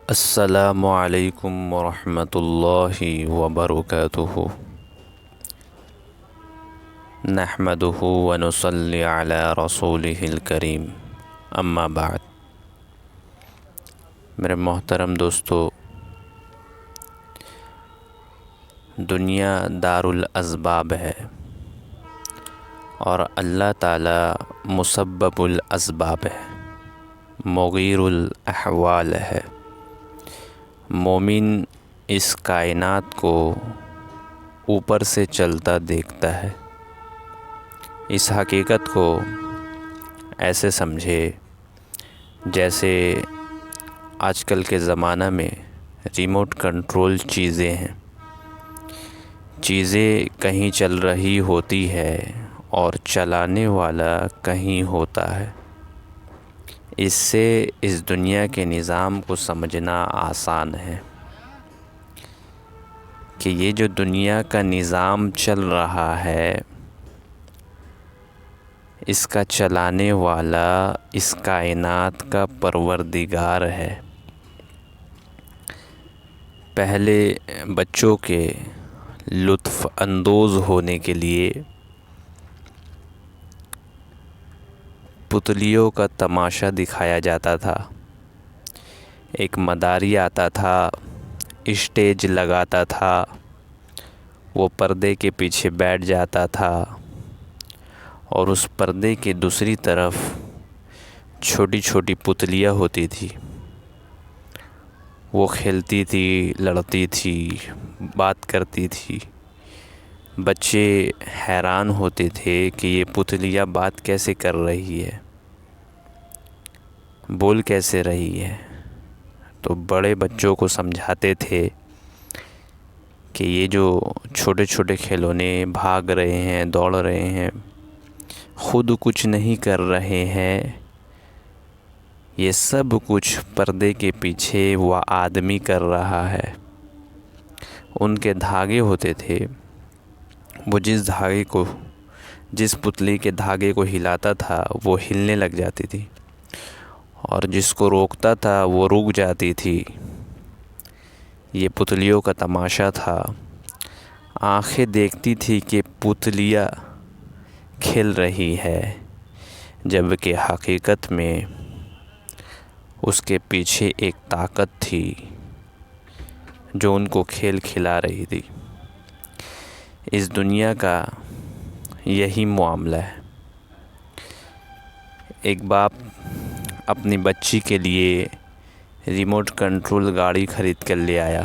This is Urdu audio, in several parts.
السلام علیکم ورحمۃ اللہ وبرکاتہ۔ نحمدہ ونصلی علی رسولہ الکریم، اما بعد۔ میرے محترم دوستو، دنیا دار الاسباب ہے اور اللہ تعالی مسبب الاسباب ہے، مغیر الاحوال ہے۔ مومن اس کائنات کو اوپر سے چلتا دیکھتا ہے۔ اس حقیقت کو ایسے سمجھے جیسے آج کل کے زمانہ میں ریموٹ کنٹرول چیزیں ہیں۔ چیزیں کہیں چل رہی ہوتی ہے اور چلانے والا کہیں ہوتا ہے۔ اس سے اس دنیا کے نظام کو سمجھنا آسان ہے کہ یہ جو دنیا کا نظام چل رہا ہے، اس کا چلانے والا اس کائنات کا پروردگار ہے۔ پہلے بچوں کے لطف اندوز ہونے کے لیے پتلیوں کا تماشا دکھایا جاتا تھا۔ ایک مداری آتا تھا، اسٹیج لگاتا تھا، وہ پردے کے پیچھے بیٹھ جاتا تھا اور اس پردے کے دوسری طرف چھوٹی چھوٹی پتلیاں ہوتی تھی۔ وہ کھیلتی تھی، لڑتی تھی، بات کرتی تھی۔ بچے حیران ہوتے تھے کہ یہ پتلیاں بات کیسے کر رہی ہے، بول کیسے رہی ہے۔ تو بڑے بچوں کو سمجھاتے تھے کہ یہ جو چھوٹے چھوٹے کھلونے بھاگ رہے ہیں، دوڑ رہے ہیں، خود کچھ نہیں کر رہے ہیں، یہ سب کچھ پردے کے پیچھے وہ آدمی کر رہا ہے۔ ان کے دھاگے ہوتے تھے، وہ جس پتلی کے دھاگے کو ہلاتا تھا وہ ہلنے لگ جاتی تھی، اور جس کو روکتا تھا وہ رک جاتی تھی۔ یہ پتلیوں کا تماشا تھا۔ آنکھیں دیکھتی تھی کہ پتلیاں کھل رہی ہے، جبکہ حقیقت میں اس کے پیچھے ایک طاقت تھی جو ان کو کھیل کھلا رہی تھی۔ اس دنیا کا یہی معاملہ ہے۔ ایک باپ اپنی بچی کے لیے ریموٹ کنٹرول گاڑی خرید کر لے آیا۔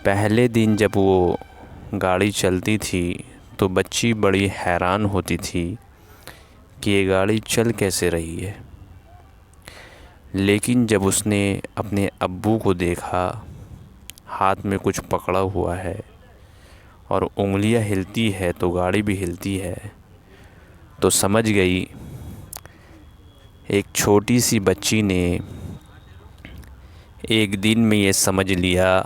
پہلے دن جب وہ گاڑی چلتی تھی تو بچی بڑی حیران ہوتی تھی کہ یہ گاڑی چل کیسے رہی ہے۔ لیکن جب اس نے اپنے ابو کو دیکھا، ہاتھ میں کچھ پکڑا ہوا ہے اور انگلیاں ہلتی ہے تو گاڑی بھی ہلتی ہے، تو سمجھ گئی۔ ایک چھوٹی سی بچی نے ایک دن میں یہ سمجھ لیا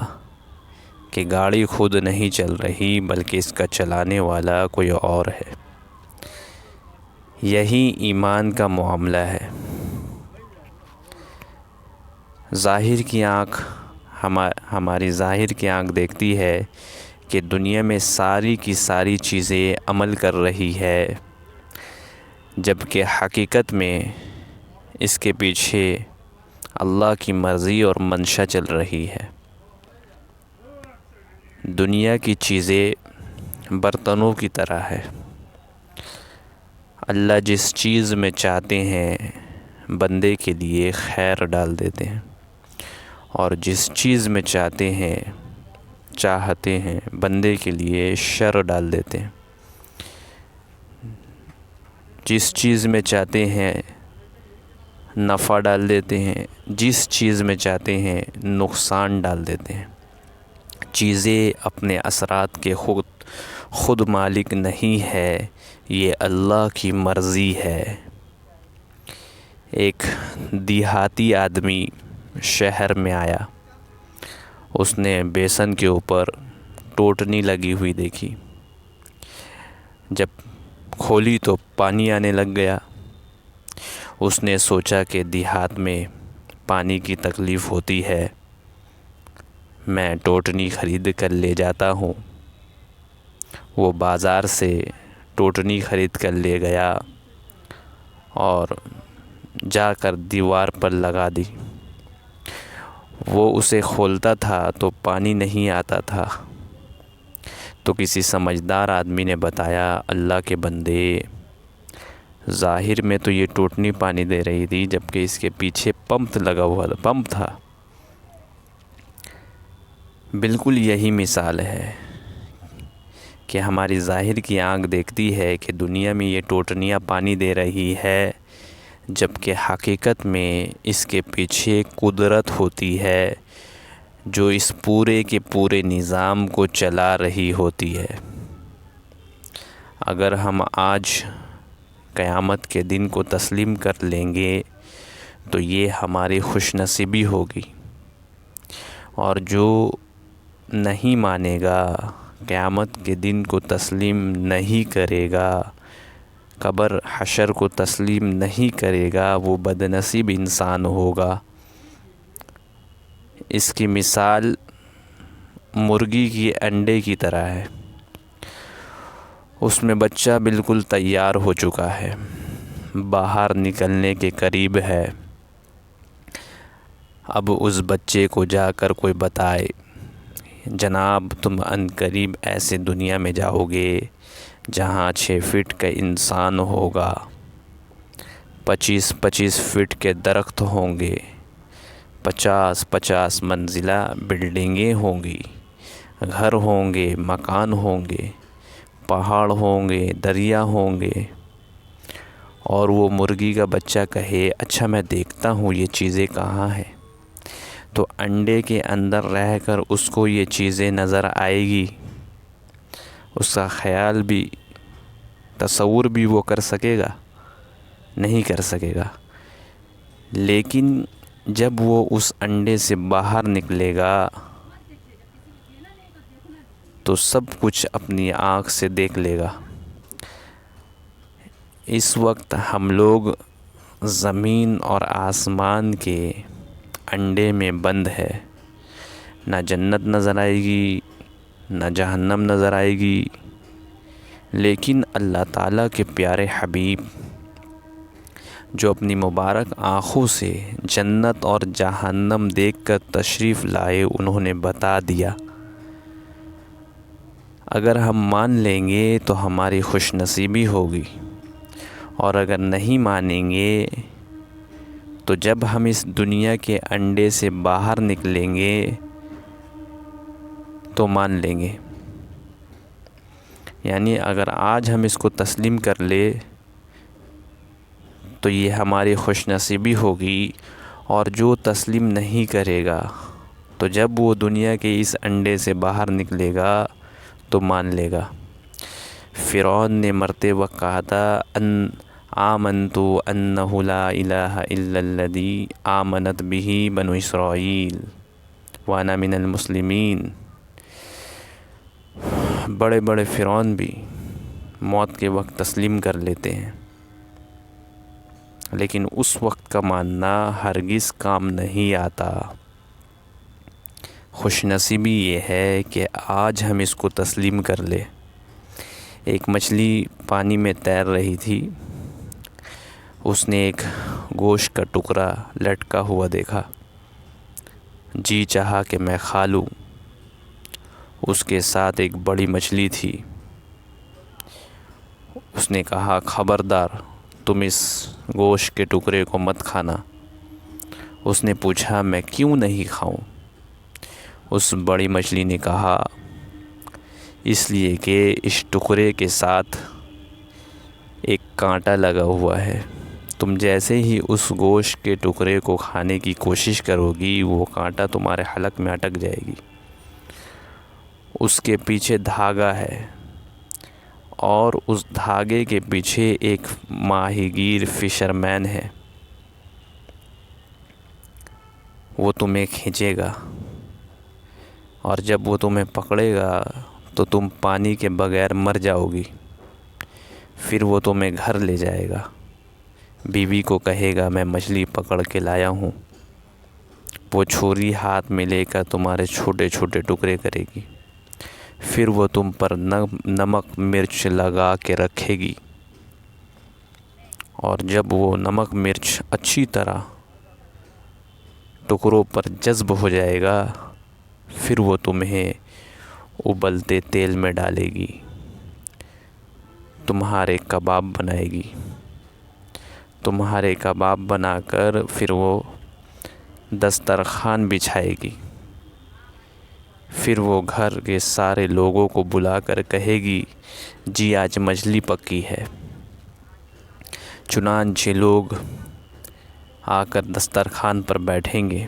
کہ گاڑی خود نہیں چل رہی بلکہ اس کا چلانے والا کوئی اور ہے۔ یہی ایمان کا معاملہ ہے۔ ظاہر کی آنکھ ہماری ظاہر کی آنکھ دیکھتی ہے کہ دنیا میں ساری کی ساری چیزیں عمل کر رہی ہے، جبکہ حقیقت میں اس کے پیچھے اللہ کی مرضی اور منشا چل رہی ہے۔ دنیا کی چیزیں برتنوں کی طرح ہے۔ اللہ جس چیز میں چاہتے ہیں بندے کے لیے خیر ڈال دیتے ہیں، اور جس چیز میں چاہتے ہیں بندے کے لیے شر ڈال دیتے ہیں۔ جس چیز میں چاہتے ہیں نفع ڈال دیتے ہیں، جس چیز میں چاہتے ہیں نقصان ڈال دیتے ہیں۔ چیزیں اپنے اثرات کے خود مالک نہیں ہے، یہ اللہ کی مرضی ہے۔ ایک دیہاتی آدمی شہر میں آیا، اس نے بیسن کے اوپر ٹوٹنی لگی ہوئی دیکھی۔ جب کھولی تو پانی آنے لگ گیا۔ اس نے سوچا کہ دیہات میں پانی کی تکلیف ہوتی ہے، میں ٹوٹنی خرید کر لے جاتا ہوں۔ وہ بازار سے ٹوٹنی خرید کر لے گیا اور جا کر دیوار پر لگا دی۔ وہ اسے کھولتا تھا تو پانی نہیں آتا تھا، تو کسی سمجھدار آدمی نے بتایا، اللہ کے بندے، ظاہر میں تو یہ ٹوٹنی پانی دے رہی تھی، جبکہ اس کے پیچھے پمپ لگا ہوا تھا، پمپ تھا۔ بالکل یہی مثال ہے کہ ہماری ظاہر کی آنکھ دیکھتی ہے کہ دنیا میں یہ ٹوٹنیاں پانی دے رہی ہے، جبکہ حقیقت میں اس کے پیچھے قدرت ہوتی ہے جو اس پورے کے پورے نظام کو چلا رہی ہوتی ہے۔ اگر ہم آج قیامت کے دن کو تسلیم کر لیں گے تو یہ ہماری خوش نصیبی ہوگی، اور جو نہیں مانے گا، قیامت کے دن کو تسلیم نہیں کرے گا، قبر حشر کو تسلیم نہیں کرے گا، وہ بد نصیب انسان ہوگا۔ اس کی مثال مرغی کی انڈے کی طرح ہے۔ اس میں بچہ بالکل تیار ہو چکا ہے، باہر نکلنے کے قریب ہے۔ اب اس بچے کو جا کر کوئی بتائے، جناب تم عنقریب ایسے دنیا میں جاؤ گے جہاں 6 فٹ کا انسان ہوگا، 25 فٹ کے درخت ہوں گے، 50 منزلہ بلڈنگیں ہوں گی، گھر ہوں گے، مکان ہوں گے، پہاڑ ہوں گے، دریا ہوں گے، اور وہ مرغی کا بچہ کہے، اچھا میں دیکھتا ہوں یہ چیزیں کہاں ہیں، تو انڈے کے اندر رہ کر اس کو یہ چیزیں نظر آئے گی، اس کا خیال بھی، تصور بھی وہ کر سکے گا؟ نہیں کر سکے گا۔ لیکن جب وہ اس انڈے سے باہر نکلے گا تو سب کچھ اپنی آنکھ سے دیکھ لے گا۔ اس وقت ہم لوگ زمین اور آسمان کے انڈے میں بند ہے، نہ جنت نظر آئے گی، نہ جہنم نظر آئے گی، لیکن اللہ تعالیٰ کے پیارے حبیب جو اپنی مبارک آنکھوں سے جنت اور جہنم دیکھ کر تشریف لائے، انہوں نے بتا دیا۔ اگر ہم مان لیں گے تو ہماری خوش نصیبی ہوگی، اور اگر نہیں مانیں گے تو جب ہم اس دنیا کے انڈے سے باہر نکلیں گے تو مان لیں گے۔ یعنی اگر آج ہم اس کو تسلیم کر لے تو یہ ہماری خوش نصیبی ہوگی، اور جو تسلیم نہیں کرے گا تو جب وہ دنیا کے اس انڈے سے باہر نکلے گا تو مان لے گا۔ فرعون نے مرتے وقت کہا تھا، آمنت انہ لا الہ الا الذی آمنت بہ بنو اسرائیل وانا من المسلمین۔ بڑے بڑے فرعون بھی موت کے وقت تسلیم کر لیتے ہیں، لیکن اس وقت کا ماننا ہرگز کام نہیں آتا۔ خوش نصیبی یہ ہے کہ آج ہم اس کو تسلیم کر لیں۔ ایک مچھلی پانی میں تیر رہی تھی، اس نے ایک گوشت کا ٹکڑا لٹکا ہوا دیکھا، جی چاہا کہ میں کھا لوں۔ اس کے ساتھ ایک بڑی مچھلی تھی، اس نے کہا، خبردار تم اس گوشت کے ٹکڑے کو مت کھانا۔ اس نے پوچھا، میں کیوں نہیں کھاؤں؟ اس بڑی مچھلی نے کہا، اس لیے کہ اس ٹکڑے کے ساتھ ایک کانٹا لگا ہوا ہے، تم جیسے ہی اس گوشت کے ٹکڑے کو کھانے کی کوشش کرو گی، وہ کانٹا تمہارے حلق میں اٹک جائے گی۔ اس کے پیچھے دھاگا ہے، اور اس دھاگے کے پیچھے ایک ماہی گیر فشرمین ہے، وہ تمہیں کھینچے گا، اور جب وہ تمہیں پکڑے گا تو تم پانی کے بغیر مر جاؤ گی۔ پھر وہ تمہیں گھر لے جائے گا، بیوی کو کہے گا، میں مچھلی پکڑ کے لایا ہوں، وہ چھری ہاتھ میں لے کر تمہارے چھوٹے چھوٹے ٹکڑے کرے گی، پھر وہ تم پر نمک مرچ لگا کے رکھے گی، اور جب وہ نمک مرچ اچھی طرح ٹکڑوں پر جذب ہو جائے گا، پھر وہ تمہیں ابلتے تیل میں ڈالے گی، تمہارے کباب بنائے گی، تمہارے کباب بنا کر پھر وہ دسترخوان بچھائے گی، پھر وہ گھر کے سارے لوگوں کو بلا کر کہے گی جی آج مچھلی پکی ہے۔ چنانچہ لوگ آ کر دسترخوان پر بیٹھیں گے،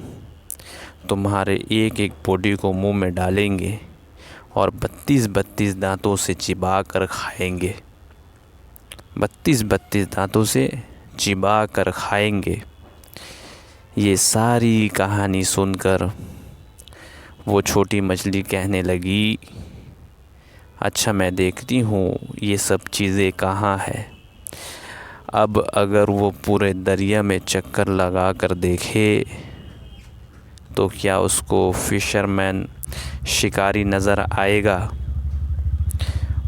تمہارے ایک ایک بوٹی کو منہ میں ڈالیں گے اور 32 دانتوں سے چبا کر کھائیں گے، 32 دانتوں سے چبا کر کھائیں گے۔ یہ ساری کہانی سن کر وہ چھوٹی مچھلی کہنے لگی اچھا میں دیکھتی ہوں یہ سب چیزیں کہاں ہے۔ اب اگر وہ پورے دریا میں چکر لگا کر دیکھے تو کیا اس کو فشرمین شکاری نظر آئے گا،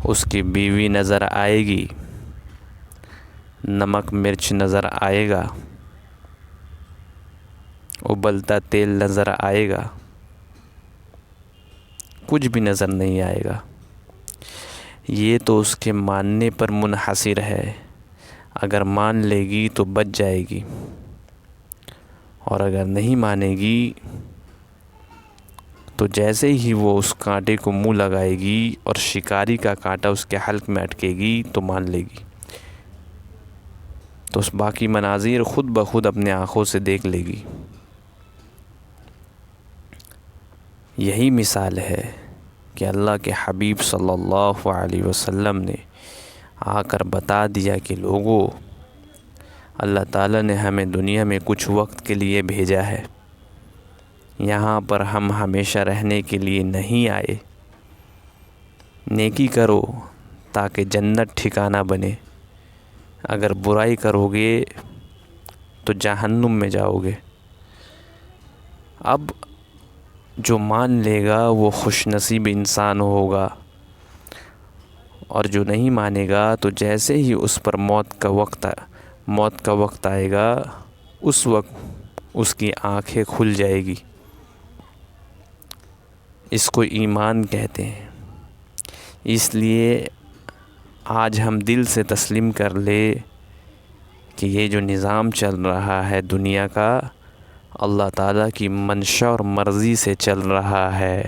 اس کی بیوی نظر آئے گی، نمک مرچ نظر آئے گا، ابلتا تیل نظر آئے گا؟ کچھ بھی نظر نہیں آئے گا۔ یہ تو اس کے ماننے پر منحصر ہے، اگر مان لے گی تو بچ جائے گی، اور اگر نہیں مانے گی تو جیسے ہی وہ اس کانٹے کو منہ لگائے گی اور شکاری کا کانٹا اس کے حلق میں اٹکے گی تو مان لے گی، تو اس باقی مناظر خود بخود اپنے آنکھوں سے دیکھ لے گی۔ یہی مثال ہے کہ اللہ کے حبیب صلی اللہ علیہ وسلم نے آ کر بتا دیا کہ لوگوں، اللہ تعالیٰ نے ہمیں دنیا میں کچھ وقت کے لیے بھیجا ہے، یہاں پر ہم ہمیشہ رہنے کے لیے نہیں آئے۔ نیکی کرو تاکہ جنت ٹھکانہ بنے، اگر برائی کرو گے تو جہنم میں جاؤ گے۔ اب جو مان لے گا وہ خوش نصیب انسان ہوگا، اور جو نہیں مانے گا تو جیسے ہی اس پر موت کا وقت آئے گا، اس وقت اس کی آنکھیں کھل جائے گی۔ اس کو ایمان کہتے ہیں۔ اس لیے آج ہم دل سے تسلیم کر لے کہ یہ جو نظام چل رہا ہے دنیا کا، اللہ تعالیٰ کی منشا اور مرضی سے چل رہا ہے۔